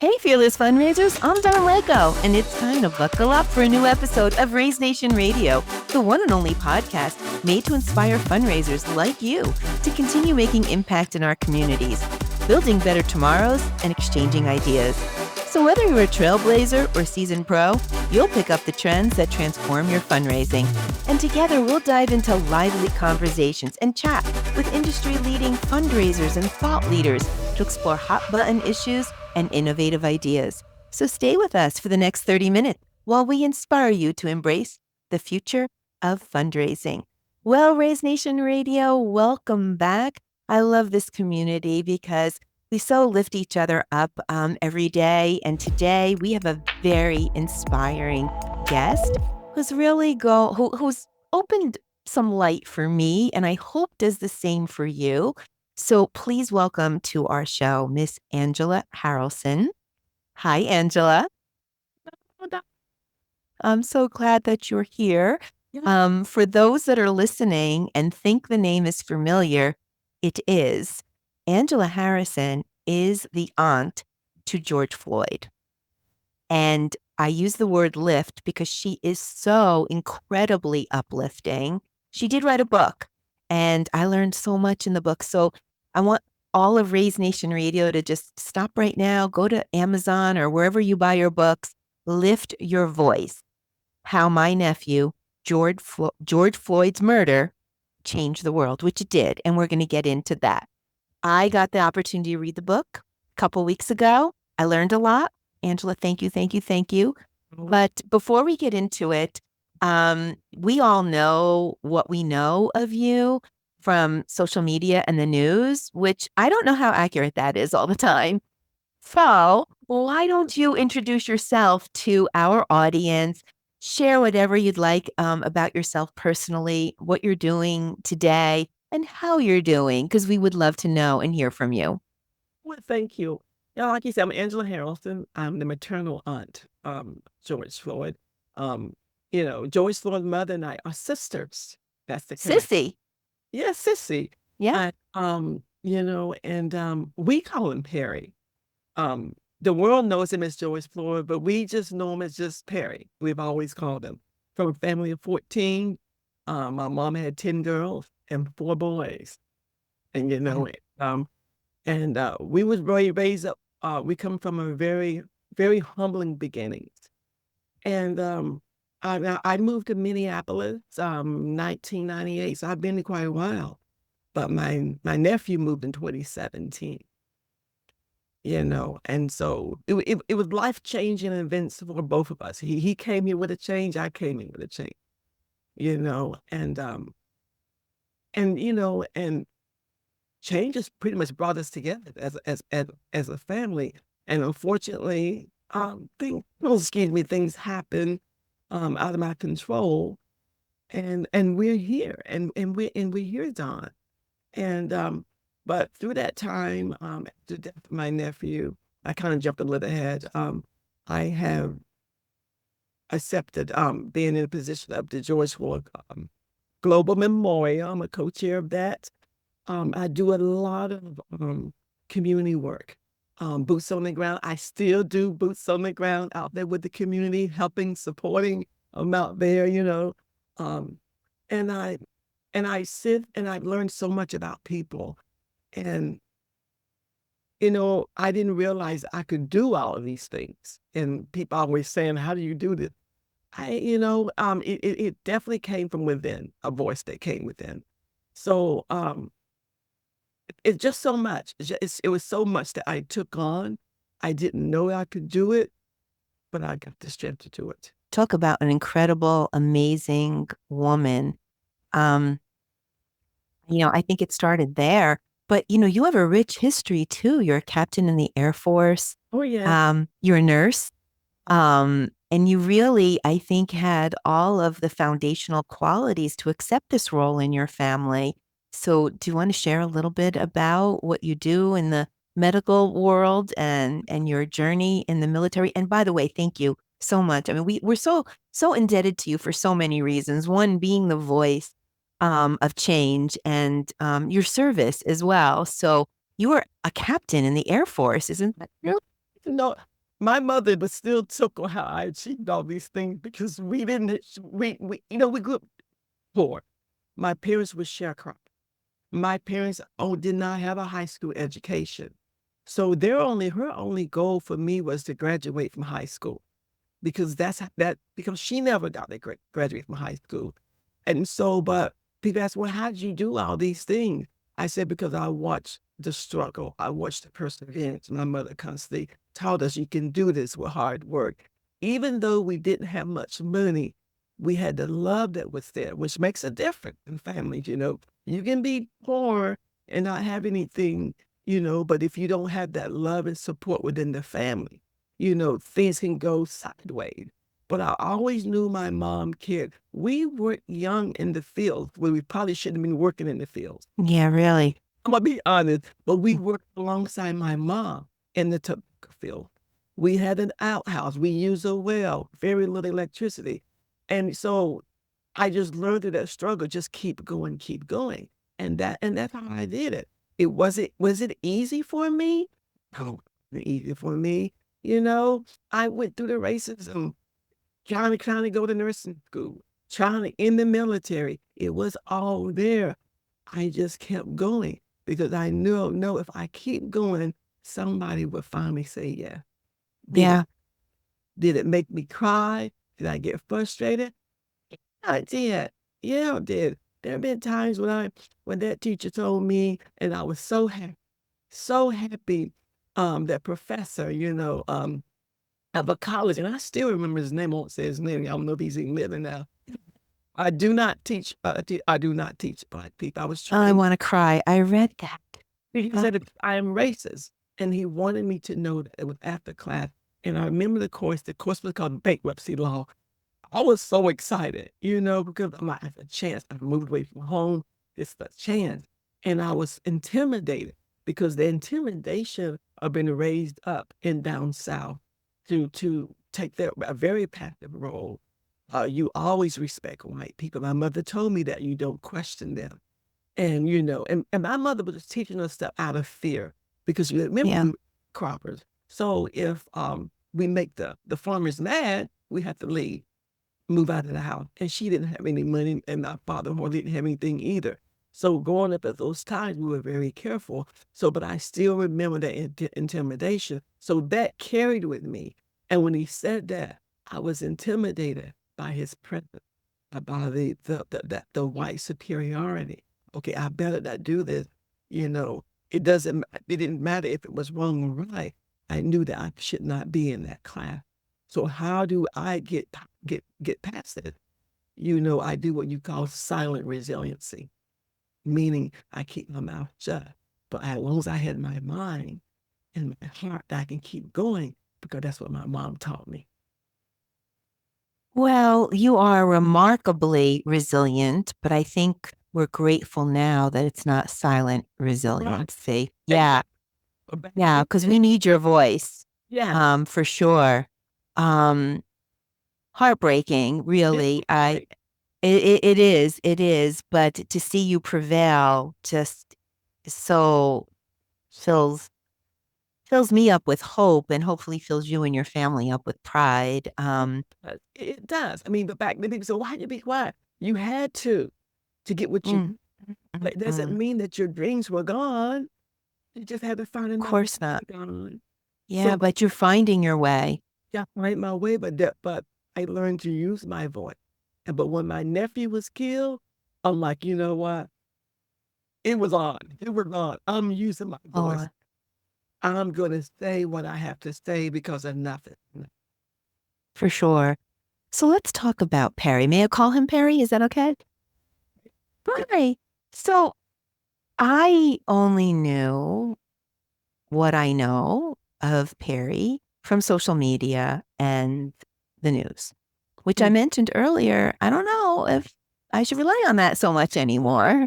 Hey, fearless fundraisers, I'm Don Lego, and it's time to buckle up for a new episode of Raise Nation Radio, the one and only podcast made to inspire fundraisers like you to continue making impact in our communities, building better tomorrows, and exchanging ideas. So whether you're a trailblazer or seasoned pro, you'll pick up the trends that transform your fundraising. And together we'll dive into lively conversations and chat with industry-leading fundraisers and thought leaders to explore hot-button issues and innovative ideas. So stay with us for the next 30 minutes while we inspire you to embrace the future of fundraising. Well, Raise Nation Radio, welcome back. I love this community because we so lift each other up every day. And today we have a very inspiring guest who's who's opened some light for me, and I hope does the same for you. So please welcome to our show, Miss Angela Harrelson. Hi, Angela. I'm so glad that you're here. For those that are listening and think the name is familiar, it is. Angela Harrison is the aunt to George Floyd. And I use the word lift because she is so incredibly uplifting. She did write a book, and I learned so much in the book. So I want all of Raise Nation Radio to just stop right now, go to Amazon or wherever you buy your books, Lift Your Voice, How My Nephew, George Floyd's Murder Changed the World, which it did, and we're going to get into that. I got the opportunity to read the book a couple weeks ago. I learned a lot. Angela, thank you, thank you, thank you. But before we get into it, we all know what we know of you from social media and the news, which I don't know how accurate that is all the time. So why don't you introduce yourself to our audience, share whatever you'd like about yourself personally, what you're doing today, and how you're doing, because we would love to know and hear from you. Well, thank you. Yeah, like you said, I'm Angela Harrelson. I'm the maternal aunt, George Floyd. George Floyd's mother and I are sisters. That's the connection. Sissy. Yeah, Sissy. Yeah. We call him Perry. The world knows him as George Floyd, but we just know him as just Perry. We've always called him. From a family of 14, my mom had 10 girls and 4 boys. And we was raised up. We come from a very, very humbling beginnings. And I moved to Minneapolis, 1998. So I've been there quite a while. But my nephew moved in 2017. And so it was life-changing events for both of us. He came here with a change. I came in with a change. And change has pretty much brought us together as a family. And unfortunately, things happen out of my control, and we're here, and we're here, Don. And but through that time, the death of my nephew, I kind of jumped a little ahead. I have accepted being in a position of the George Floyd Global Memorial. I'm a co-chair of that. I do a lot of community work, boots on the ground. I still do boots on the ground out there with the community, helping, supporting them out there, and I sit and I've learned so much about people. And, I didn't realize I could do all of these things. And people always saying, how do you do this? It definitely came from within, a voice that came within. So, it's just so much. It was so much that I took on. I didn't know I could do it, but I got the strength to do it. Talk about an incredible, amazing woman. I think it started there. But, you have a rich history, too. You're a captain in the Air Force. Oh, yeah. You're a nurse. And you really, I think, had all of the foundational qualities to accept this role in your family. So do you want to share a little bit about what you do in the medical world and your journey in the military? And by the way, thank you so much. I mean, we're so indebted to you for so many reasons. One being the voice of change and your service as well. So you were a captain in the Air Force, isn't that true? No, my mother was still took on how I achieved all these things because we didn't, we grew up poor. My parents were sharecroppers. My parents did not have a high school education. So her only goal for me was to graduate from high school because because she never got to graduate from high school. And so, but people ask, well, how did you do all these things? I said, because I watched the struggle. I watched the perseverance. My mother constantly taught us you can do this with hard work. Even though we didn't have much money, we had the love that was there, which makes a difference in families. You can be poor and not have anything, but if you don't have that love and support within the family, things can go sideways. But I always knew my mom cared. We were young in the field where we probably shouldn't have been working in the fields. Yeah, really. I'm gonna be honest, but we worked alongside my mom in the tobacco field. We had an outhouse. We used a well, very little electricity. And so I just learned through that struggle, just keep going, keep going. And that's how I did it. Was it easy for me? No, it wasn't easy for me. I went through the racism, trying to go to nursing school, trying to in the military. It was all there. I just kept going because I knew, no, if I keep going, somebody would finally say, yeah. Did Yeah. it, did it make me cry? Did I get frustrated? I did. Yeah, I did. There have been times when that teacher told me, and I was so happy, that professor, of a college, and I still remember his name. I won't say his name. I don't know if he's even living now. I do not teach. I do not teach Black people. I was I trying. want to cry. I read that. He said that I am racist, and he wanted me to know that it was after class. And I remember the course. The course was called bankruptcy law. I was so excited, because I'm like, it's a chance. I moved away from home. It's a chance, and I was intimidated because the intimidation of being raised up in down south to take a very passive role. You always respect white people. My mother told me that you don't question them. And my mother was teaching us stuff out of fear because you remember Yeah. we were croppers. So if we make the farmers mad, we have to leave, move out of the house. And she didn't have any money, and my father didn't have anything either. So growing up at those times, we were very careful. So, but I still remember that intimidation. So that carried with me. And when he said that, I was intimidated by his presence, by the white superiority. Okay, I better not do this. It didn't matter if it was wrong or right. I knew that I should not be in that class. So how do I get past it? I do what you call silent resiliency, meaning I keep my mouth shut. But as long as I had my mind and my heart, I can keep going because that's what my mom taught me. Well, you are remarkably resilient, but I think we're grateful now that it's not silent Right. resiliency. Yeah. Exactly. But back Yeah, then, because we need your voice, yeah, for sure. Um, Heartbreaking, yeah, really. It is, but to see you prevail just so fills fills me up with hope and hopefully fills you and your family up with pride. it does. I mean, but back then people say, why did you be quiet? You had to get what you. Mm, But it doesn't of mean that your dreams were gone. You just had to find another way course not. to gone. Yeah, So but you're finding your way. yeah, right my way, but I learned to use my voice. But when my nephew was killed, I'm like, you know what? It was on. It was on. I'm using my voice. Oh, I'm gonna say what I have to say because enough is enough. for sure. So let's talk about Perry. May I call him Perry? Is that okay? Hi. So I only knew what I know of Perry from social media and the news, which I Mm. mentioned earlier. I don't know if I should rely on that so much anymore.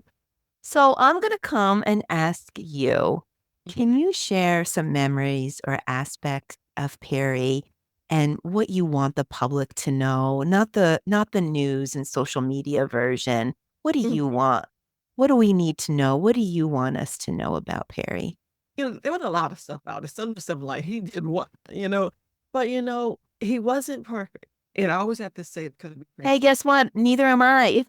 So I'm going to come and ask you, can you share some memories or aspects of Perry and what you want the public to know, not the news and social media version. What do Mm. you want? What do we need to know? What do you want us to know about Perry? There was a lot of stuff out there. Some stuff like he did what. But he wasn't perfect. And I always have to say it because Hey, guess what? Neither am I.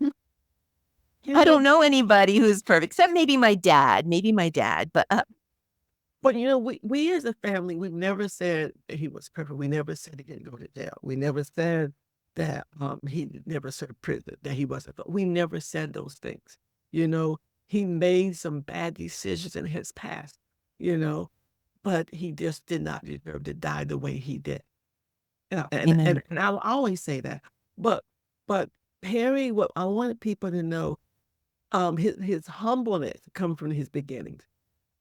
I don't you know anybody who's perfect, except maybe my dad. Maybe my dad, but but we as a family, we've never said that he was perfect. We never said he didn't go to jail. We never said that he never served prison, that he wasn't. But we never said those things. You know, he made some bad decisions in his past, you know, but he just did not deserve to die the way he did. And amen. and, and I'll always say that. But but Perry, what I wanted people to know, his humbleness come from his beginnings.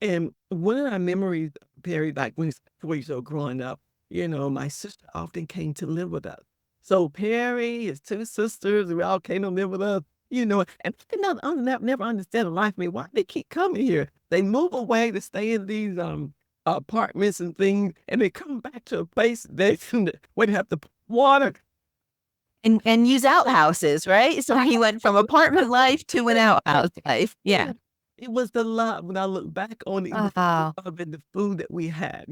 And one of my memories, Perry, like when he was 4 years old growing up, my sister often came to live with us. So Perry, his two sisters, we all came to live with us, and I did not never understand the life of me. Why they keep coming here? They move away to stay in these apartments and things, and they come back to a place they where they have to put water. And use outhouses, right? So he went from apartment life to an outhouse life. Yeah. It was the love when I look back on it, it was the Oh, love and the food that we had.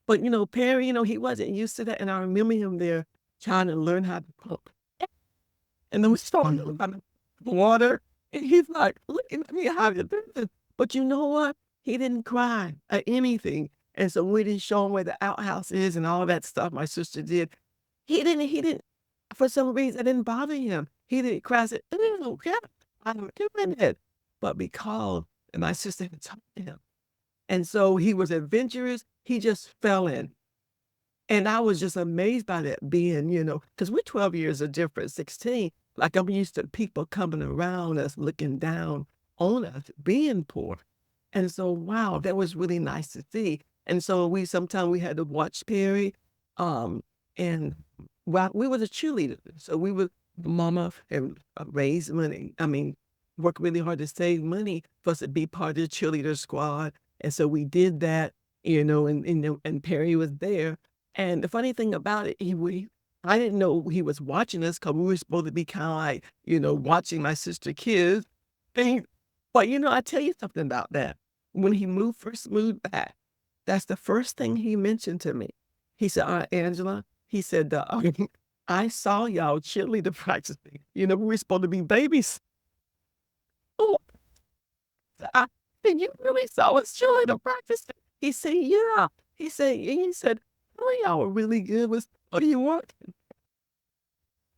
But Perry, he wasn't used to that. And I remember him there trying to learn how to cook. And then we started about water. And he's like, looking at me how to do this. But you know what? He didn't cry or anything. And so we didn't show him where the outhouse is and all that stuff my sister did. He didn't, for some reason, it didn't bother him. He didn't cry. I said, oh, yeah, I'm doing it. But because and my sister had taught him. And so he was adventurous. He just fell in. And I was just amazed by that being, because we're 12 years of difference, 16. Like I'm used to people coming around us, looking down on us, being poor. And so, wow, that was really nice to see. And so sometimes we had to watch Perry. Um, and well, we were the cheerleaders. So we would, mama and raise money. I mean, work really hard to save money for us to be part of the cheerleader squad. And so we did that, and Perry was there. And the funny thing about it, I didn't know he was watching us because we were supposed to be kind of like, watching my sister kids thing. But I tell you something about that. When he first moved back, that's the first thing he mentioned to me. He said, Aunt Angela, he said, I saw y'all cheerleader practicing. We were supposed to be babies. Oh, I said, you really saw us cheerleader practicing? He said, yeah. He said, oh, y'all were really good. What do you want?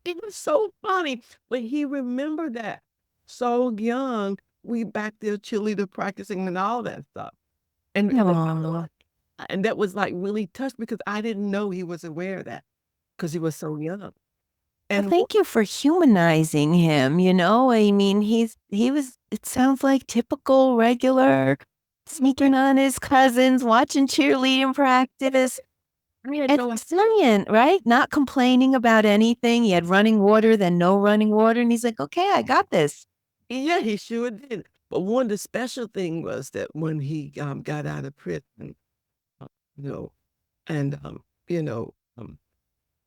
It was so funny. But he remembered that. So young, we back there cheerleader practicing and all that stuff. And and, no. and that was like really touched because I didn't know he was aware of that because he was so young. Well, And thank you for humanizing him. I mean, he was, it sounds like typical, regular, sneaking on his cousins, watching cheerleading practice. I had And no resilient, right? Not complaining about anything. He had running water, then no running water. And he's like, okay, I got this. Yeah, he sure did. But one of the special thing was that when he got out of prison, uh, you know, and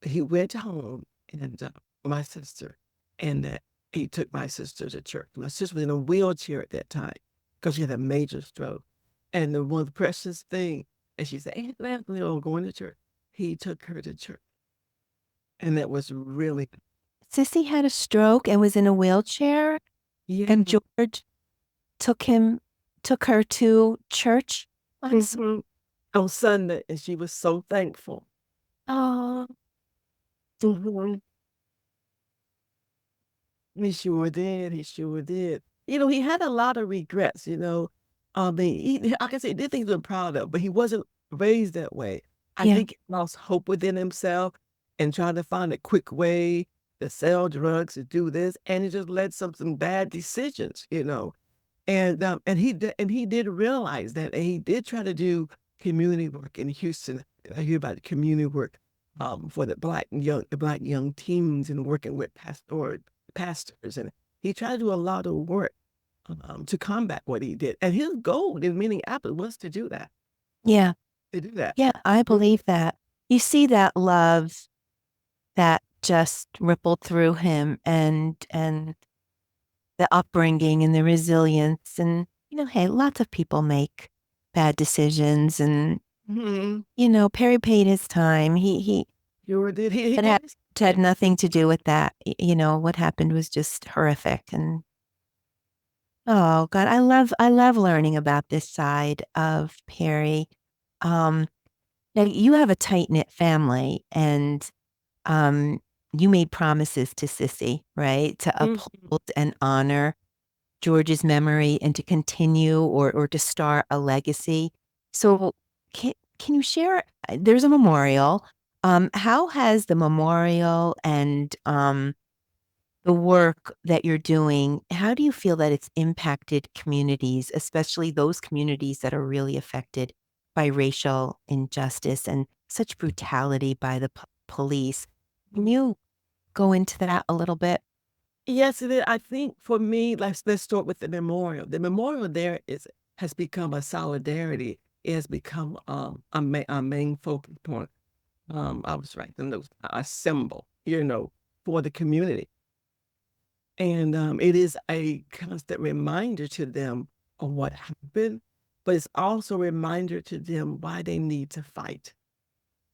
he went home and my sister, and he took my sister to church. My sister was in a wheelchair at that time because she had a major stroke. And the one precious thing, and she said, "Aunt Leslie, I'm going to church." He took her to church, and that was really Sissy had a stroke and was in a wheelchair, yeah. and George took her to church. Mhm. On Sunday, and she was so thankful. Oh, Mhm. He sure did. He sure did. He had a lot of regrets. I mean, like I said, he did things he was proud of, but he wasn't raised that way. I yeah. think he lost hope within himself and trying to find a quick way to sell drugs, to do this, and it just led some bad decisions. And he did realize that, and he did try to do community work in Houston. I hear about the community work for the black young teens and working with pastors, and he tried to do a lot of work to combat what he did. And his goal in Minneapolis was to do that. Yeah. To do that. Yeah. I believe that. You see that love that just rippled through him and the upbringing and the resilience. And, hey, lots of people make bad decisions and You know, Perry paid his time. He Sure did. He it did. had nothing to do with that. You know, what happened was just horrific. And oh God, I love learning about this side of Perry. Um, Now you have a tight-knit family and um you made promises to Sissy, right? To Mhm. uphold and honor George's memory and to continue or to start a legacy. So can you share there's a memorial. How has the memorial and the work that you're doing, how do you feel that it's impacted communities, especially those communities that are really affected by racial injustice and such brutality by the police? Can you go into that a little bit? Yes, it is. I think for me, let's start with the memorial. The memorial there has become a solidarity. It has become a main focal point. I was writing those a symbol, for the community, and it is a constant reminder to them of what happened, but it's also a reminder to them why they need to fight,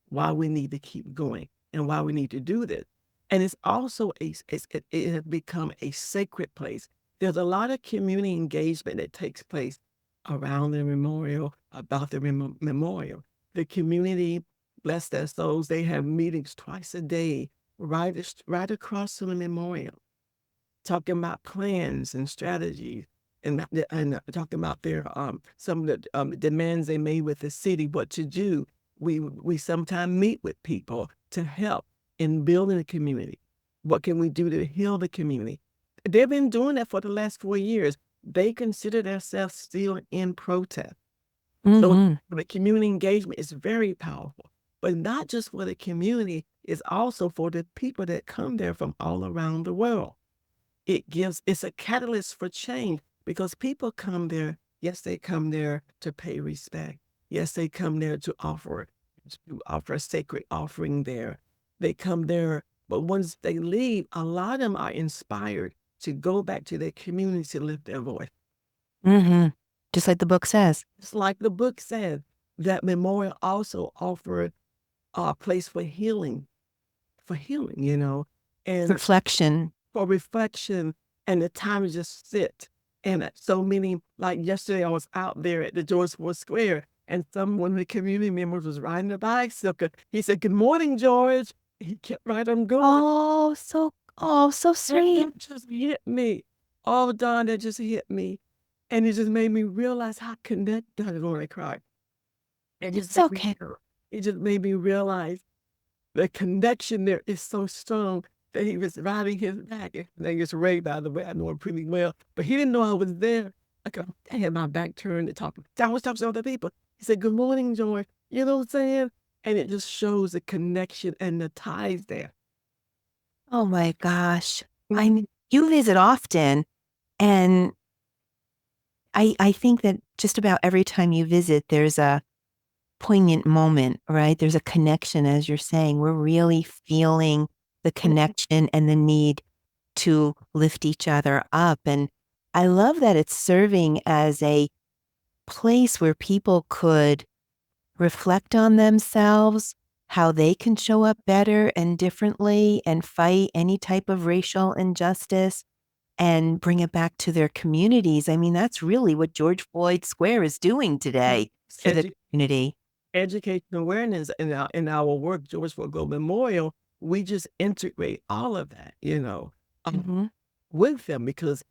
why we need to keep going, and why we need to do this. And it's also it has become a sacred place. There's a lot of community engagement that takes place around the memorial, about the memorial. The community, bless their souls, they have meetings twice a day, right across from the memorial, talking about plans and strategies, and talking about their some of the demands they made with the city, what to do. We sometimes meet with people to help in building a community. What can we do to heal the community? They've been doing that for the last 4 years. They consider themselves still in protest. So Hmm. the community engagement is very powerful, but not just for the community, it's also for the people that come there from all around the world. It's a catalyst for change because people come there. Yes, they come there to pay respect. Yes, they come there to offer a sacred offering there. They come there, but once they leave, a lot of them are inspired to go back to their community to lift their voice. Hmm. Just like the book says. It's like the book said, that memorial also offered a place for healing, and Reflection. for reflection and the time to just sit. And so many, like yesterday, I was out there at the George Floyd Square, and one of the community members was riding a bicycle. He said, "Good morning, George." He kept right on going. Oh, so And sweet. that just hit me. Oh, Don, that just hit me. And it just made me realize how connected I want to cry. It just It's made me, okay. it just made me realize the connection there is so strong that he was riding his back. His name is Ray, by the way. I know him pretty well, but he didn't know I was there. I had my back turned to talk. I was talking to other people. He said, "Good morning, Joy." You know what I'm saying? And it just shows the connection and the ties there. Oh my gosh. I Mhm. mean, you visit often, and I think that just about every time you visit, there's a poignant moment, right? There's a connection, as you're saying. We're really feeling the connection and the need to lift each other up. And I love that it's serving as a place where people could reflect on themselves, how they can show up better and differently and fight any type of racial injustice and bring it back to their communities. I mean, that's really what George Floyd Square is doing today for the Edu- community. Education awareness in our work, George Floyd Global Memorial, we just integrate all of that, um, Mhm. with them because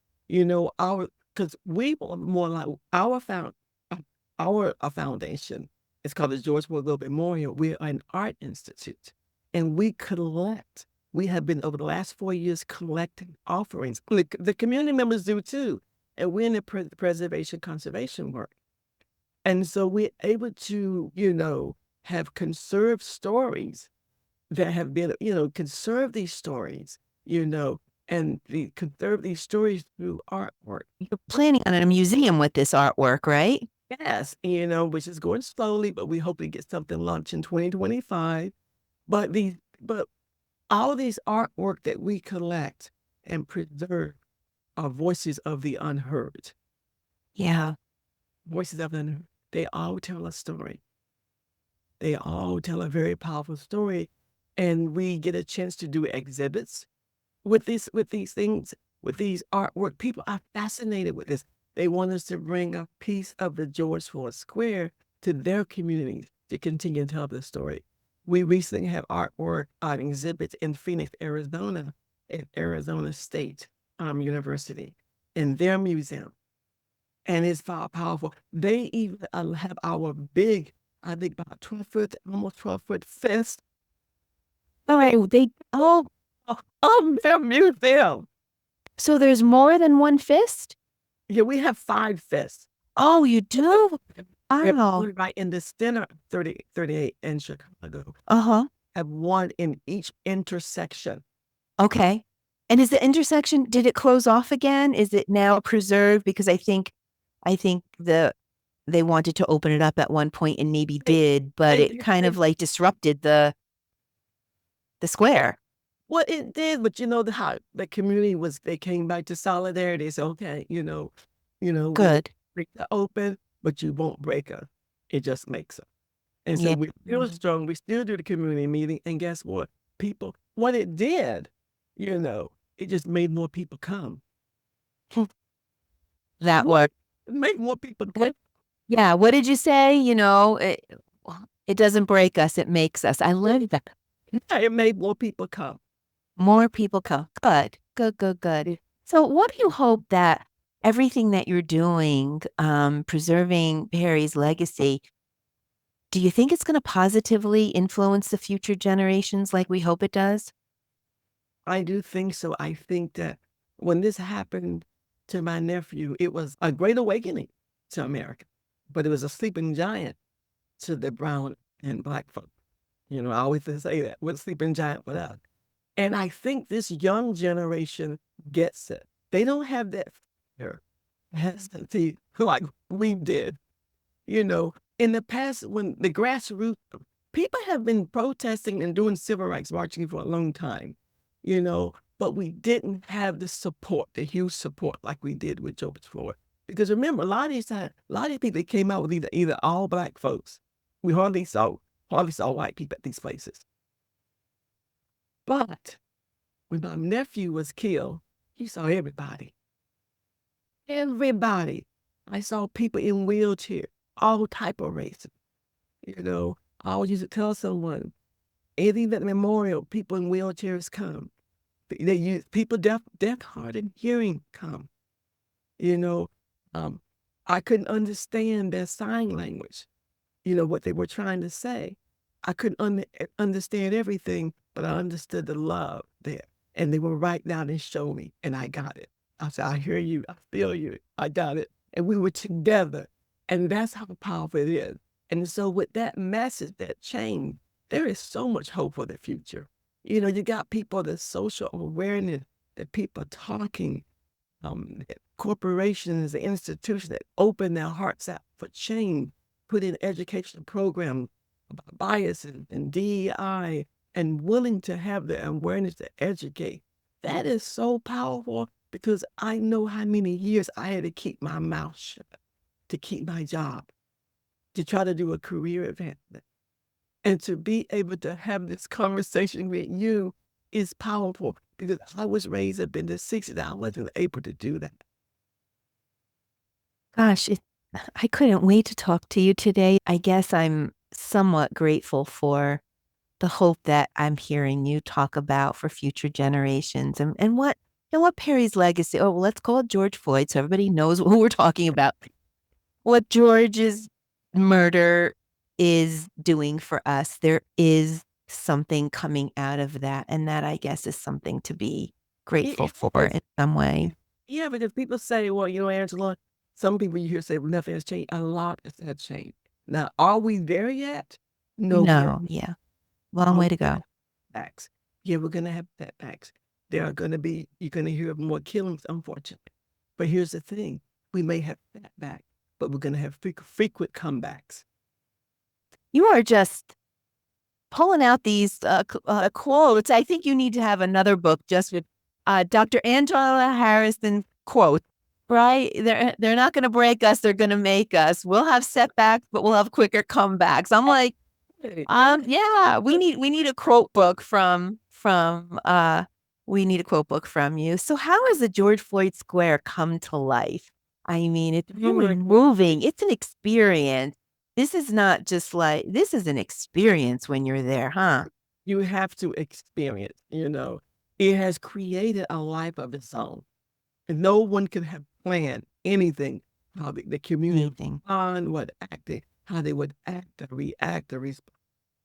our because we want more like uh, our foundation. It's called the George Floyd Global Memorial. We're an art institute, and we collect. We have been over the last 4 years collecting offerings. The community members do too, and we're in the preservation conservation work. And so we're able to, have conserved stories that have been, conserve these stories, and conserve these stories through artwork. You're planning on a museum with this artwork, right? Yes, which is going slowly, but we hope to get something launched in 2025. But all these artwork that we collect and preserve are voices of the unheard. Yeah. Voices of the unheard. They all tell a story. They all tell a very powerful story. And we get a chance to do exhibits with these things, with these artwork. People are fascinated with this. They want us to bring a piece of the George Floyd Square to their communities to continue to tell the story. We recently have artwork on exhibits in Phoenix, Arizona, at Arizona State University, in their museum. And it's powerful. They even have our big, I think about 12-foot, almost 12-foot fist. All right, Their museum. so there's more than one fist? Yeah, we have 5 fists. Oh, you do? Wow. Right in the center, 38 in Chicago. Uh-huh. Have one in each intersection. Okay. And is the intersection, did it close off again? Is it now preserved? Because I think they wanted to open it up at one point and maybe did, but it kind of like disrupted the square. Well, it did, but you know how the community they came back to solidarity. It's okay, Good. break the open, but you won't break us. It just makes us. And so Yeah. we're still strong. We still do the community meeting. And guess what? What it did, it just made more people come. That worked. It made more people come. Yeah. What did you say? It doesn't break us, it makes us. I love that. Yeah, it made more people come. More people come. Good. Good, good, good. So what do you hope that everything that you're doing, preserving Perry's legacy, do you think it's going to positively influence the future generations like we hope it does? I do think so. I think that when this happened to my nephew, it was a great awakening to America, but it was a sleeping giant to the brown and black folk. I always say that. What sleeping giant without? And I think this young generation gets it. They don't have that fear, hesitancy like we did. In the past, when the grassroots, people have been protesting and doing civil rights marching for a long time, but we didn't have the support, the huge support like we did with George Floyd. Because remember, a lot of these people that came out with either all black folks. We hardly saw white people at these places. But when my nephew was killed, he saw everybody. Everybody. I saw people in wheelchairs, all type of races. I always used to tell someone, anything at the memorial, people in wheelchairs come. They use people deaf, hard of hearing come. I couldn't understand their sign language, what they were trying to say. I couldn't understand everything, but I understood the love there. And they were right down and show me, and I got it. I said, I hear you, I feel you, I got it. And we were together. And that's how powerful it is. And so with that message, that change, there is so much hope for the future. You got people, the social awareness, that people talking, corporations, the institutions that open their hearts out for change, put in educational programs about bias and DEI, and willing to have the awareness to educate. That is so powerful because I know how many years I had to keep my mouth shut, to keep my job, to try to do a career advancement. And to be able to have this conversation with you is powerful because I was raised up in the 60s. I wasn't able to do that. Gosh, I couldn't wait to talk to you today. I guess I'm somewhat grateful for the hope that I'm hearing you talk about for future generations and what Perry's legacy. Oh, well, let's call it George Floyd so everybody knows who we're talking about. What George's murder is doing for us. There is something coming out of that, and that, I guess, is something to be grateful for in some way. Yeah, because people say, well, Angela, some people you hear say, well, nothing has changed. A lot has changed. Now, are we there yet? No, yeah. Long way to go. Setbacks. Yeah, we're going to have setbacks. You're going to hear more killings, unfortunately. But here's the thing. We may have setbacks, but we're going to have frequent comebacks. You are just pulling out these quotes. I think you need to have another book just with Dr. Angela Harrelson quotes, right? They're not going to break us. They're going to make us. We'll have setbacks, but we'll have quicker comebacks. I'm like, Yeah, we need a quote book from we need a quote book from you. So how has the George Floyd Square come to life? I mean, it's really moving. It's an experience. This is not just like this is an experience when you're there, huh? You have to experience, it has created a life of its own. And no one could have planned anything, how the community would Anything. respond, what acting, how they would act or react or respond.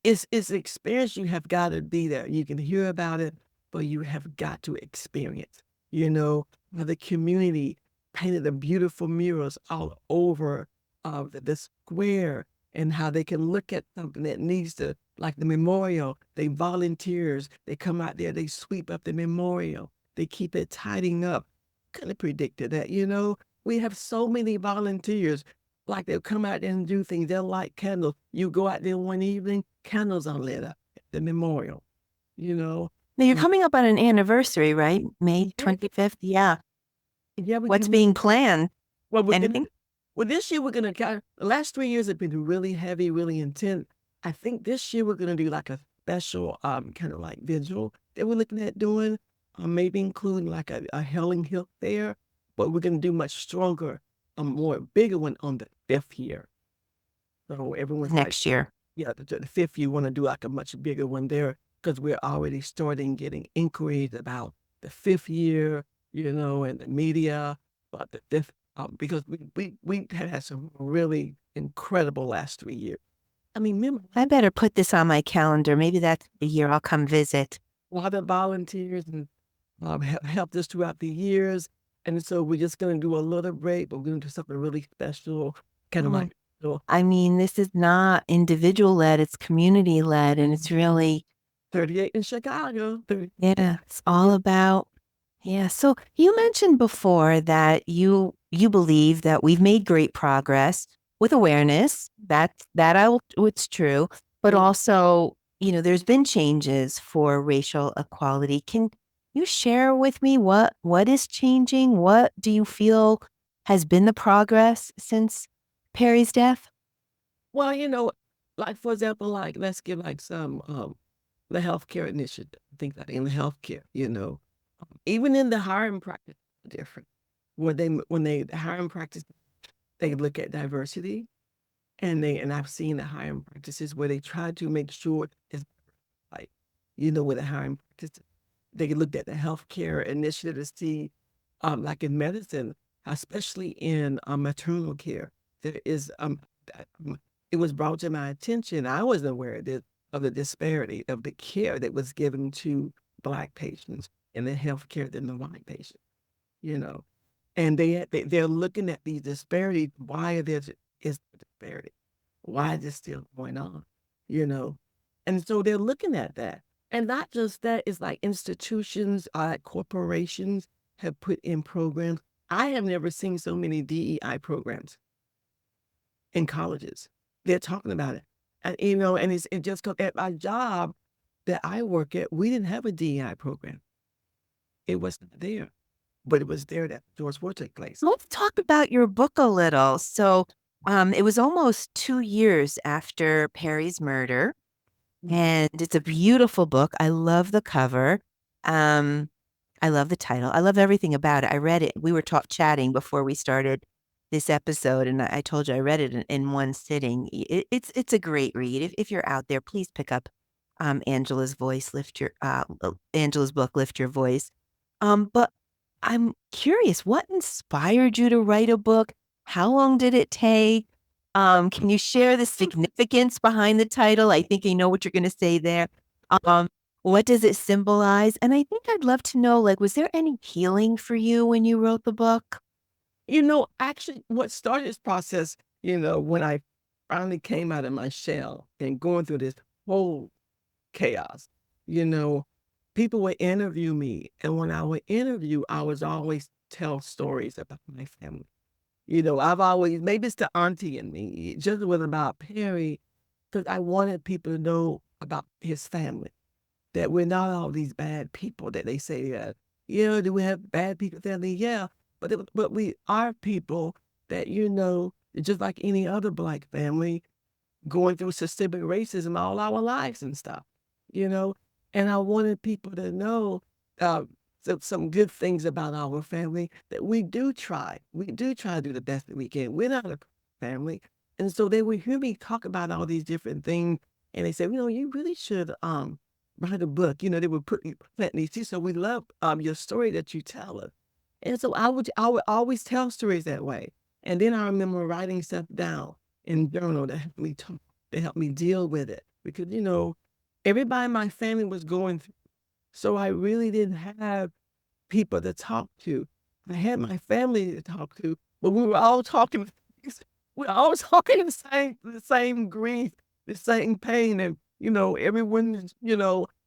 It's an experience. You have got to be there. You can hear about it, but you have got to experience. How the community painted the beautiful murals all over the square, and how they can look at something that needs to, like the memorial. They volunteers. They come out there. They sweep up the memorial. They keep it tidying up. Couldn't have predicted that. We have so many volunteers. Like they'll come out there and do things. They'll light candles. You go out there one evening, candles are lit up at the memorial, you know. Now you're Uh, coming up on an anniversary, right? May yeah, 25th. Yeah. yeah, we What's can. being planned? Well, Anything? this year we're gonna kind of, the last 3 years have been really heavy, really intense. I think this year we're gonna do like a special kind of like vigil that we're looking at doing, maybe including like a Helen Hill there, but we're gonna do much stronger, a more bigger one on the 5th year. So everyone's like, Next year. yeah, the 5th year, want to do like a much bigger one there because we're already starting getting inquiries about the 5th year, and the media about the 5th, because we had some really incredible last 3 years. I mean, remember, I better put this on my calendar. Maybe that's the year I'll come visit. a lot of volunteers and helped us throughout the years. And so we're just going to do a little break, but we're going to do something really special, kind of Oh, like, so I mean, this is not individual led, it's community led, and it's really, 38 in Chicago. yeah, it's all about, yeah. So you mentioned before that you believe that we've made great progress with awareness. It's true, but also, there's been changes for racial equality. Can you share with me what is changing? What do you feel has been the progress since Perry's death? Well, like for example, like let's give like some the healthcare initiative, things like in the healthcare, even in the hiring practice, different. When they hiring practice, they look at diversity, and I've seen the hiring practices where they try to make sure it's like, with the hiring practice, they looked at the healthcare initiative to see, like in medicine, especially in maternal care, there is it was brought to my attention. I wasn't aware of the disparity of the care that was given to Black patients in the healthcare than the white patient. You know, and they're looking at these disparities. Why is the disparity? Why is this still going on? You know, and so they're looking at that, and not just that. It's like institutions, corporations have put in programs. I have never seen so many DEI programs in colleges. They're talking about it. And it just because at my job that I work at, we didn't have a DEI program. It wasn't there, but it was there that George Floyd took place. Let's talk about your book a little. So, it was almost 2 years after Perry's murder, and it's a beautiful book. I love the cover. Um, I love the title. I love everything about it. I read it. We were chatting before we started this episode, and I told you I read it in one sitting. It's a great read. If you're out there, please pick up Angela's book, Lift Your Voice. But I'm curious, what inspired you to write a book? How long did it take? Can you share the significance behind the title? I think I know what you're going to say there. Um, what does it symbolize? And I think I'd love to know, like, was there any healing for you when you wrote the book? Actually, what started this process, when I finally came out of my shell and going through this whole chaos, you know, people would interview me. And when I would interview, I was always tell stories about my family. I've always, maybe it's the auntie in me, it just was about Perry, because I wanted people to know about his family, that we're not all these bad people that they say, do we have bad people family? Yeah. But we are people that, just like any other Black family, going through systemic racism all our lives and stuff, you know? And I wanted people to know uh, some good things about our family, that we do try. We do try to do the best that we can. We're not a family. And so they would hear me talk about all these different things. And they said, you really should write a book. They would plant these seeds. So we love your story that you tell us. And so I would always tell stories that way. And then I remember writing stuff down in journal that helped me talk, that helped me deal with it. Because, everybody in my family was going through. So I really didn't have people to talk to. I had my family to talk to, but we were all talking, we're all talking the same grief, the same pain. And, everyone,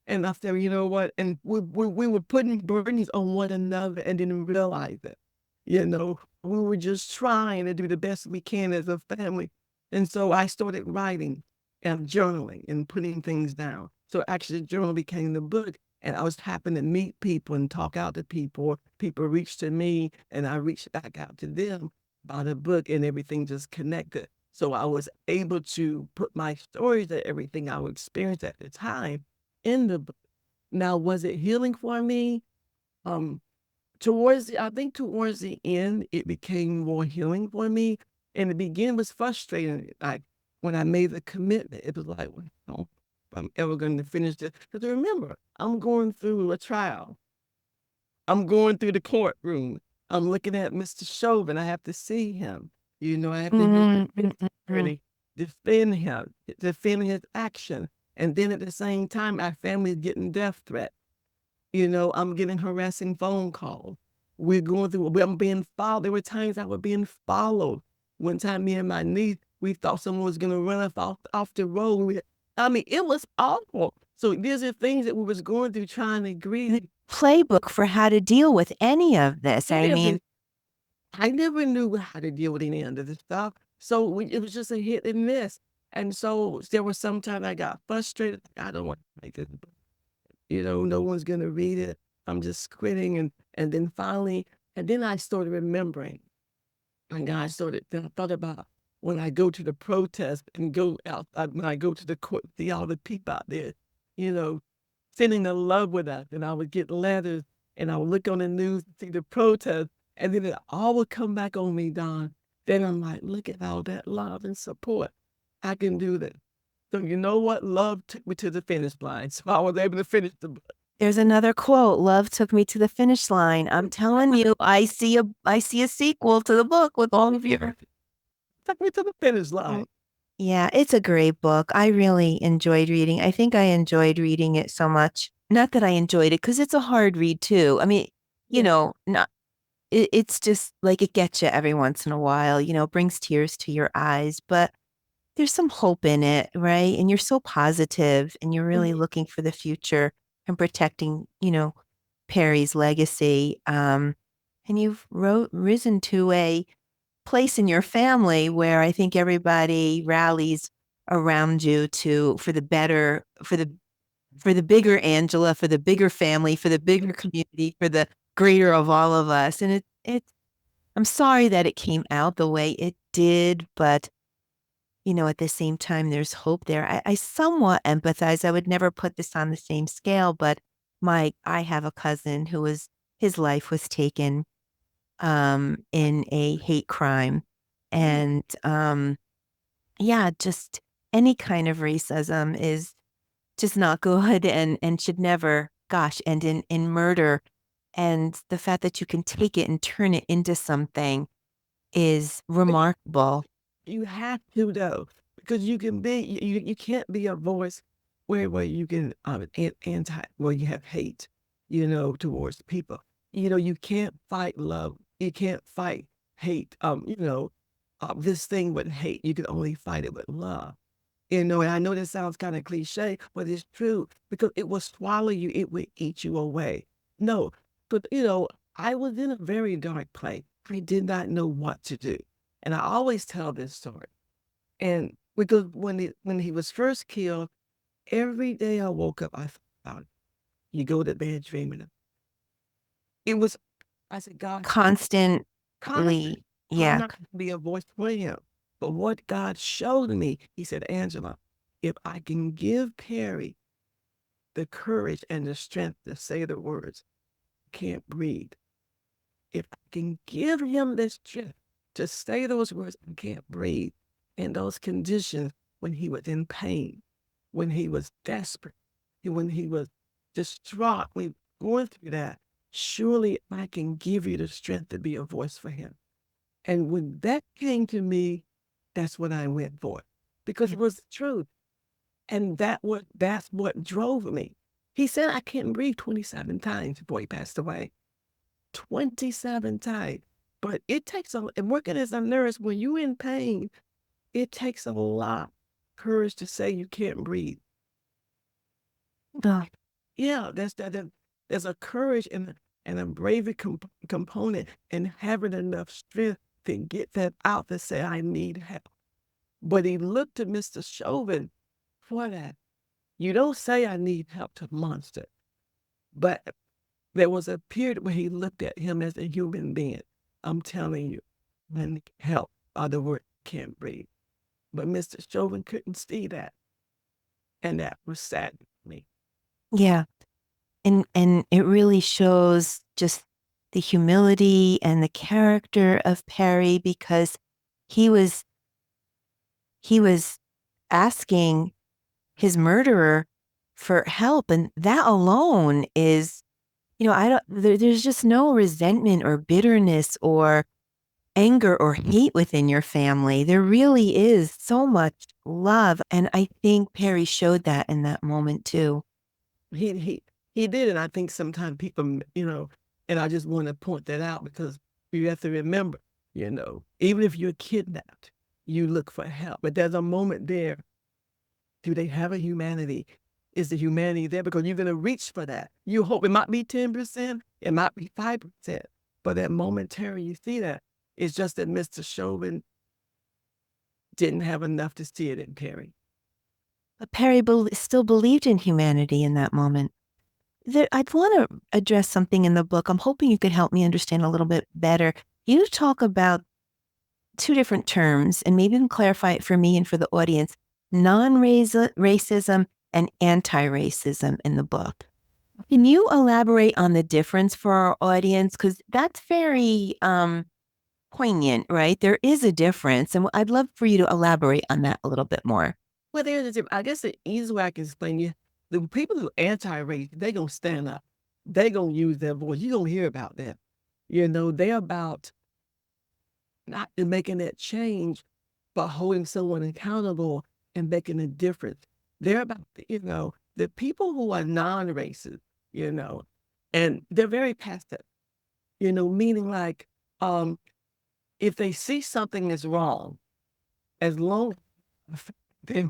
and I said, you know what? And we were putting burdens on one another and didn't realize it. We were just trying to do the best we can as a family. And so I started writing and journaling and putting things down. So actually, the journal became the book. And I was happy to meet people and talk out to people. People reached to me, and I reached back out to them about a book, and everything just connected. So I was able to put my stories and everything I experienced at the time in the book. Now, was it healing for me? Um, I think towards the end, it became more healing for me. In the beginning, it was frustrating. Like when I made the commitment, it was like, well, if I'm ever going to finish this. Because remember, I'm going through a trial. I'm going through the courtroom. I'm looking at Mr. Chauvin. I have to see him. I have to hear his attorney defend him, defend his action. And then at the same time, our family is getting death threats. I'm getting harassing phone calls. I'm being followed. There were times I was being followed. One time, me and my niece, we thought someone was going to run us off the road. It was awful. So these are things that we was going through trying to grieve. Playbook for how to deal with any of this. I mean, I never knew how to deal with any of this stuff. So it was just a hit and miss. And so there was sometimes I got frustrated. I don't want to make this book. No one's going to read it. I'm just quitting. And then finally, and then I started remembering. And then I thought about when I go to the protest and go out, when I go to the court, see all the people out there, you know, sending the love with us. And I would get letters and I would look on the news and see the protest. And then it all would come back on me, Don. Then I'm like, look at all that love and support. I can do this. So you know what? Love took me to the finish line. So I was able to finish the book. There's another quote. Love took me to the finish line. I'm telling you, I see a sequel to the book with all of your. Took me to the finish line. Yeah, it's a great book. I really enjoyed reading. I think I enjoyed reading it so much. Not that I enjoyed it, because it's a hard read too. I mean, not it's just like it gets you every once in a while, brings tears to your eyes, but there's some hope in it, right? And you're so positive and you're really looking for the future and protecting, Perry's legacy. And you've risen to a place in your family where I think everybody rallies around you for the better, for the bigger Angela, for the bigger family, for the bigger community, for the greater of all of us. And I'm sorry that it came out the way it did, but at the same time, there's hope there. I somewhat empathize. I would never put this on the same scale, but I have a cousin his life was taken in a hate crime. And yeah, just any kind of racism is just not good and should never, gosh, end in murder. And the fact that you can take it and turn it into something is remarkable. You have to though, because you can't be a voice where you can where you have hate, towards people. You can't fight love. You can't fight hate. This thing with hate, you can only fight it with love. And I know this sounds kind of cliche, but it's true because it will swallow you. It will eat you away. No, but I was in a very dark place. I did not know what to do. And I always tell this story. And because when he was first killed, every day I woke up, I thought about it. You go to bed dreaming of it. It was, I said, God, Constantly, I'm yeah. not going to be a voice for him. But what God showed me, he said, Angela, if I can give Perry the courage and the strength to say the words, can't breathe, if I can give him the strength to say those words, I can't breathe, in those conditions when he was in pain, when he was desperate, when he was distraught, when he was going through that, surely I can give you the strength to be a voice for him. And when that came to me, that's what I went for, because it was the truth. And that's what drove me. He said I couldn't breathe 27 times before he passed away. 27 times. But it takes and working as a nurse, when you're in pain, it takes a lot of courage to say you can't breathe. Oh, Yeah, there's a courage and a bravery component in having enough strength to get that out to say, I need help. But he looked to Mr. Chauvin for that. You don't say I need help to monster, but there was a period where he looked at him as a human being. I'm telling you, I need help. Other word, can't breathe. But Mr. Chauvin couldn't see that. And that was sad to me. yeah. And it really shows just the humility and the character of Perry, because he was he was asking his murderer for help, and that alone is, I don't there's just no resentment or bitterness or anger or hate within your family. There really is so much love, and I think Perry showed that in that moment too. He he he did, and I think sometimes people, and I just want to point that out because you have to remember, even if you're kidnapped, you look for help. But there's a moment there. Do they have a humanity? Is the humanity there? Because you're gonna reach for that. You hope it might be 10%, it might be 5%. But that momentary you see that, it's just that Mr. Chauvin didn't have enough to see it in Perry. But Perry still believed in humanity in that moment. I'd want to address something in the book. I'm hoping you could help me understand a little bit better. You talk about two different terms, and maybe you can clarify it for me and for the audience: non-racism and anti-racism in the book. Can you elaborate on the difference for our audience? Because that's very poignant, right? There is a difference, and I'd love for you to elaborate on that a little bit more. Well, I guess the easy way I can explain you, the people who are anti-race, they gonna stand up. They gonna use their voice. You gonna hear about them. They're about not making that change, but holding someone accountable and making a difference. They're about, the people who are non-racist, and they're very passive, meaning like, if they see something is wrong, as long as they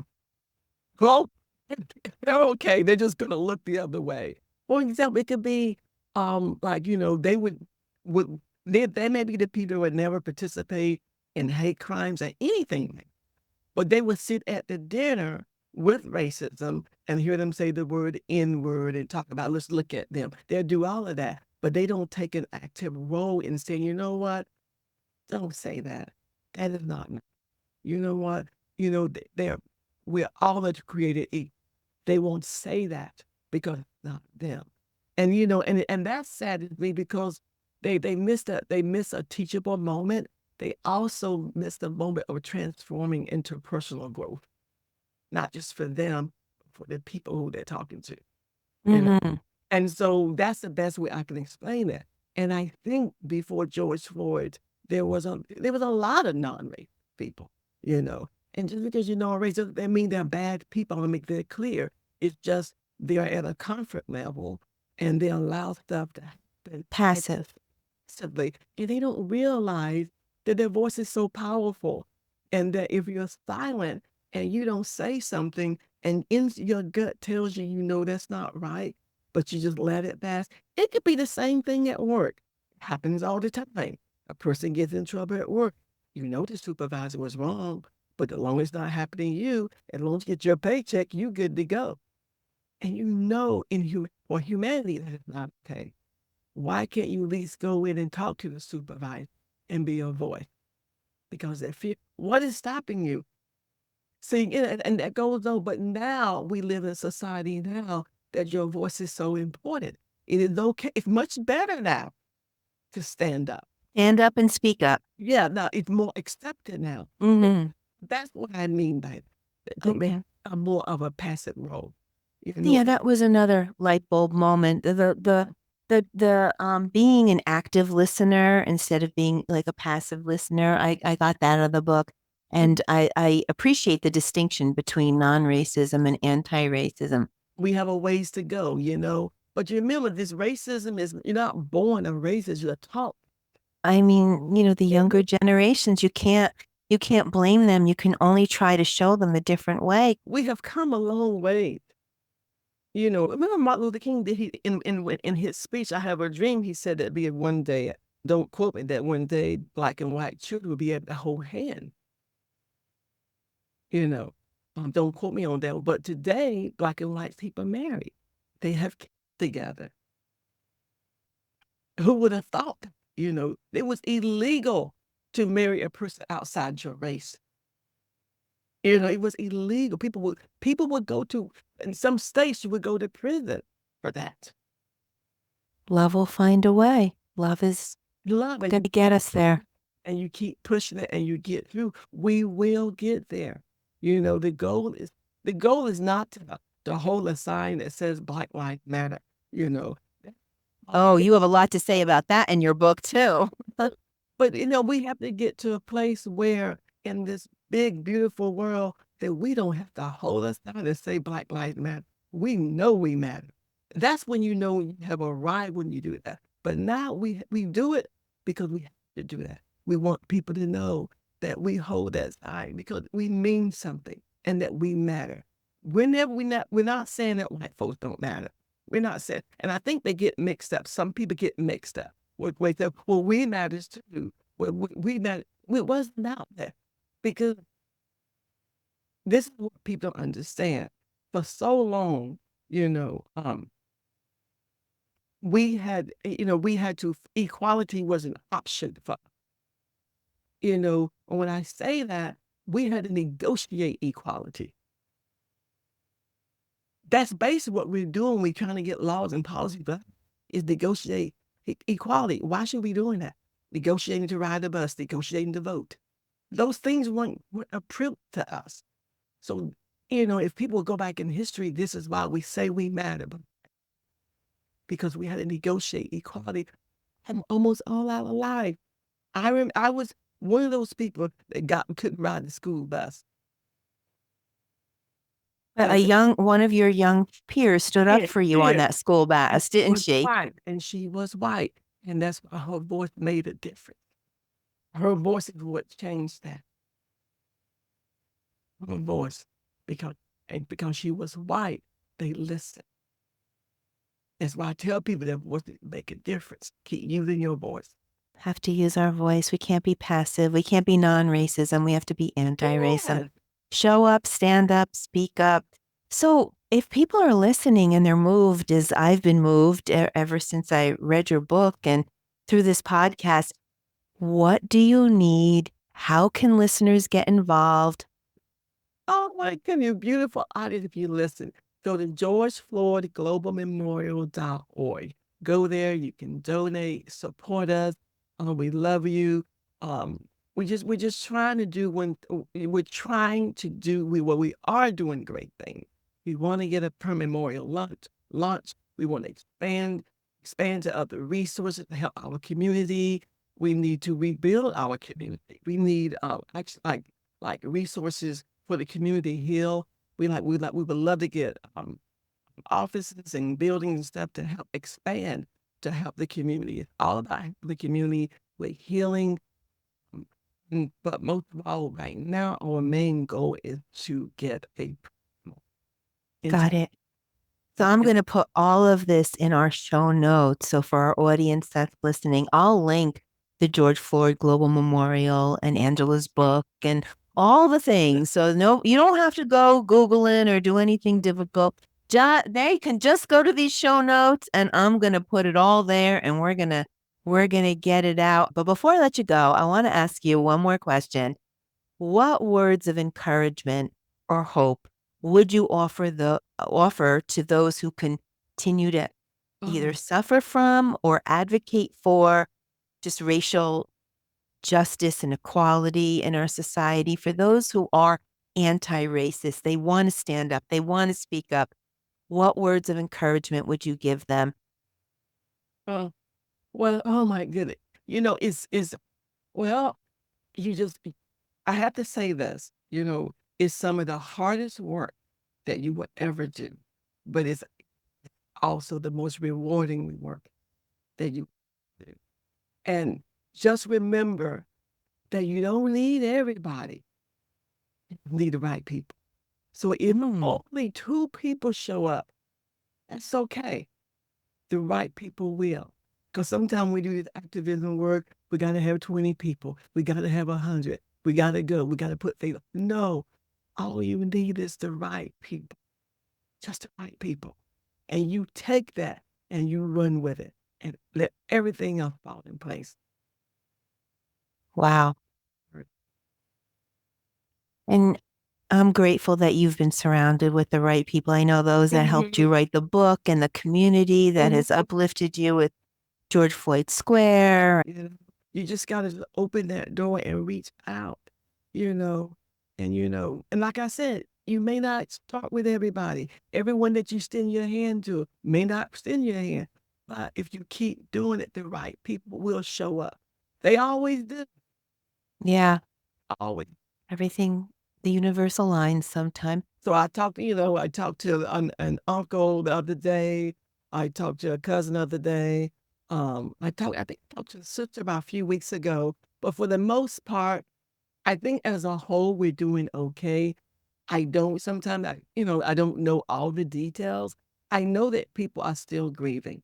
well, they're okay. They're just gonna look the other way. For example, it could be like, they would they may be the people who would never participate in hate crimes or anything, but they would sit at the dinner with racism and hear them say the word N word and talk about, let's look at them. They'll do all of that, but they don't take an active role in saying, you know what? Don't say that. That is not nice. You know what? They're we're all created equal. They won't say that because it's not them. And and that's sad to me because they miss a teachable moment. They also miss the moment of transforming into personal growth, not just for them, but for the people who they're talking to. You know? Mm-hmm. And so that's the best way I can explain that. And I think before George Floyd, there was a lot of non-race people, you know. And just because you know a race doesn't mean they're bad people. I want to make that clear. It's just they're at a comfort level and they allow stuff to happen Passive. passively, and they don't realize that their voice is so powerful, and that if you're silent and you don't say something, and in your gut tells you that's not right, but you just let it pass. It could be the same thing at work. Happens all the time. A person gets in trouble at work. You know the supervisor was wrong, but as long as it's not happening to you, as long as you get your paycheck, you good to go. And for humanity, that is not okay. Why can't you at least go in and talk to the supervisor and be a voice? because that fear. What is stopping you? See, and that goes on. But now we live in a society now that your voice is so important. It is okay. It's much better now to stand up. Stand up and speak up. Yeah, now it's more accepted now. Mm-hmm. That's what I mean by to make Okay. a more of a passive role. Yeah, that was another light bulb moment. The being an active listener instead of being like a passive listener. I got that out of the book. And I appreciate the distinction between non-racism and anti-racism. We have a ways to go, But you remember, this racism is, you're not born a racist, you're taught. I mean, the younger generations, you can't blame them. You can only try to show them a different way. We have come a long way. Remember Martin Luther King did he in his speech, "I Have a Dream," he said that be one day, don't quote me, that one day black and white children will be able to hold hands. Don't quote me on that. But today, black and white people are married. They have kids together. Who would have thought? It was illegal to marry a person outside your race. It was illegal. People would go to, in some states, you would go to prison for that. Love will find a way. Love is Love going to get us there. And you keep pushing it and you get through. We will get there. The goal is not to hold a sign that says Black Lives Matter. Oh, you have a lot to say about that in your book too. But we have to get to a place where in this big, beautiful world that we don't have to hold us down and say Black Lives Matter. We know we matter. That's when you know you have arrived when you do that. But now we do it because we have to do that. We want people to know that we hold that sign because we mean something and that we matter. We're not saying that white folks don't matter. We're not saying, and I think they get mixed up. Some people get mixed up. Wait, well, we matters too. Well, we matter. It wasn't out there because this is what people don't understand. For so long, we had to, equality was an option for, when I say that, we had to negotiate equality. That's basically what we're doing. We're trying to get laws and policies, but is negotiate equality. Why should we be doing that? Negotiating to ride the bus, negotiating to vote. Those things weren't a privilege to us. So, if people go back in history, this is why we say we matter. Because we had to negotiate equality almost all our life. I was one of those people that couldn't ride the school bus. One of your young peers stood up for you on that school bus, didn't she? White, and she was white, and that's why her voice made a difference. Her voice is what changed that. Her voice, because she was white, they listened. That's why I tell people that voice make a difference. Keep using your voice. Have to use our voice. We can't be passive. We can't be non-racism. We have to be anti-racism. Yes. Show up, stand up, speak up. So if people are listening and they're moved, as I've been moved ever since I read your book and through this podcast, what do you need? How can listeners get involved? Oh my goodness, you beautiful audience, if you listen. Go to George Floyd Global Memorial.org. Go there, you can donate, support us. We love you. We're just trying to do we are doing great things. We want to get a memorial launch. We want to expand to other resources to help our community. We need to rebuild our community. We need actually like resources for the community heal. We would love to get offices and buildings and stuff to help expand to help the community. It's all about the community with healing. But most of all, right now, our main goal is to get a. Got it. So I'm going to put all of this in our show notes. So for our audience that's listening, I'll link the George Floyd Global Memorial and Angela's book and all the things. So no, you don't have to go Googling or do anything difficult. They can just go to these show notes and I'm going to put it all there and we're going to We're going to get it out. But before I let you go, I want to ask you one more question. What words of encouragement or hope would you offer to those who continue to either suffer from or advocate for just racial justice and equality in our society? For those who are anti-racist, they want to stand up, they want to speak up. What words of encouragement would you give them? Uh, well, oh my goodness. It's well, you just I have to say this, it's some of the hardest work that you will ever do, but it's also the most rewarding work that you do. And just remember that you don't need everybody. You need the right people. So if only 2 people show up, that's okay. The right people will. Because sometimes we do this activism work, we got to have 20 people. We got to have 100. We got to go. We got to put things. No, all you need is the right people, just the right people. And you take that and you run with it and let everything else fall in place. Wow. And I'm grateful that you've been surrounded with the right people. I know those that helped you write the book and the community that has uplifted you with George Floyd Square. You just got to open that door and reach out, and like I said, you may not start with everybody. Everyone that you extend your hand to may not extend your hand, but if you keep doing it, the right people will show up. They always do. Yeah. Always. Everything, the universe aligns sometime. So I talked to an uncle the other day. I talked to a cousin the other day. I think I talked to a sister about a few weeks ago. But for the most part, I think as a whole, we're doing okay. Sometimes I don't know all the details. I know that people are still grieving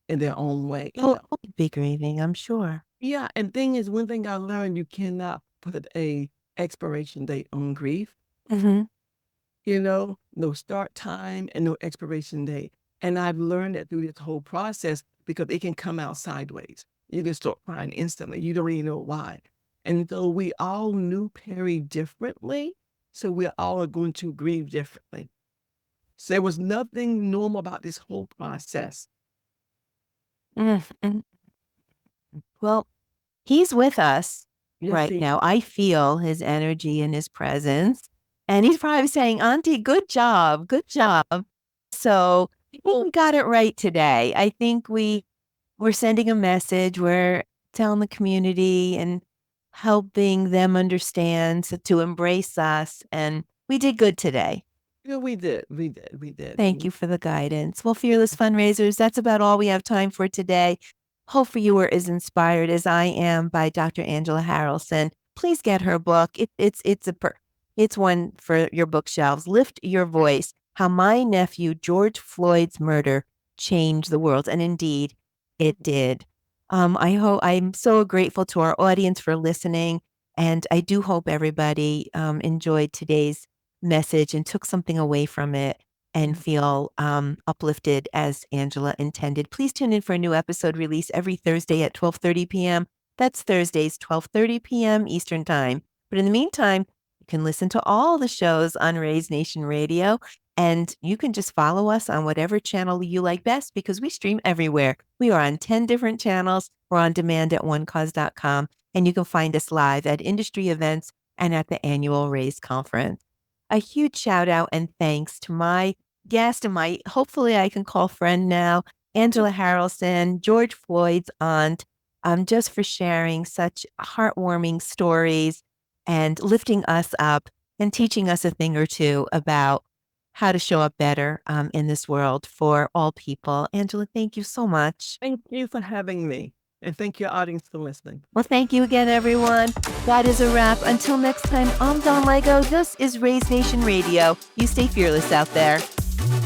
in their own way. Oh, be grieving, I'm sure. Yeah. And one thing I learned, you cannot put a expiration date on grief. No start time and no expiration date. And I've learned that through this whole process because it can come out sideways. You can start crying instantly. You don't really know why. And so we all knew Perry differently. So we all are going to grieve differently. So there was nothing normal about this whole process. Well, he's with us Yes, now. I feel his energy and his presence. And he's probably saying, Auntie, good job. Good job. So we got it right today. I think we're sending a message. We're telling the community and helping them understand to embrace us. And we did good today. Yeah, we did. We did. We did. Thank you for the guidance. Well, Fearless Fundraisers, that's about all we have time for today. Hopefully you were as inspired as I am by Dr. Angela Harrelson. Please get her book. It's one for your bookshelves. Lift Your Voice: How My Nephew George Floyd's Murder Changed the World. And indeed, it did. I'm so grateful to our audience for listening. And I do hope everybody enjoyed today's message and took something away from it and feel uplifted as Angela intended. Please tune in for a new episode release every Thursday at 12:30 p.m. That's Thursdays, 12:30 p.m. Eastern Time. But in the meantime, you can listen to all the shows on Raise Nation Radio, and you can just follow us on whatever channel you like best because we stream everywhere. We are on 10 different channels. We're on demand at onecause.com, and you can find us live at industry events and at the annual Raise Conference. A huge shout out and thanks to my guest and hopefully I can call friend now, Angela Harrelson, George Floyd's aunt, just for sharing such heartwarming stories and lifting us up and teaching us a thing or two about how to show up better in this world for all people. Angela, thank you so much. Thank you for having me. And thank your audience for listening. Well, thank you again, everyone. That is a wrap. Until next time, I'm Don Lego. This is Raise Nation Radio. You stay fearless out there.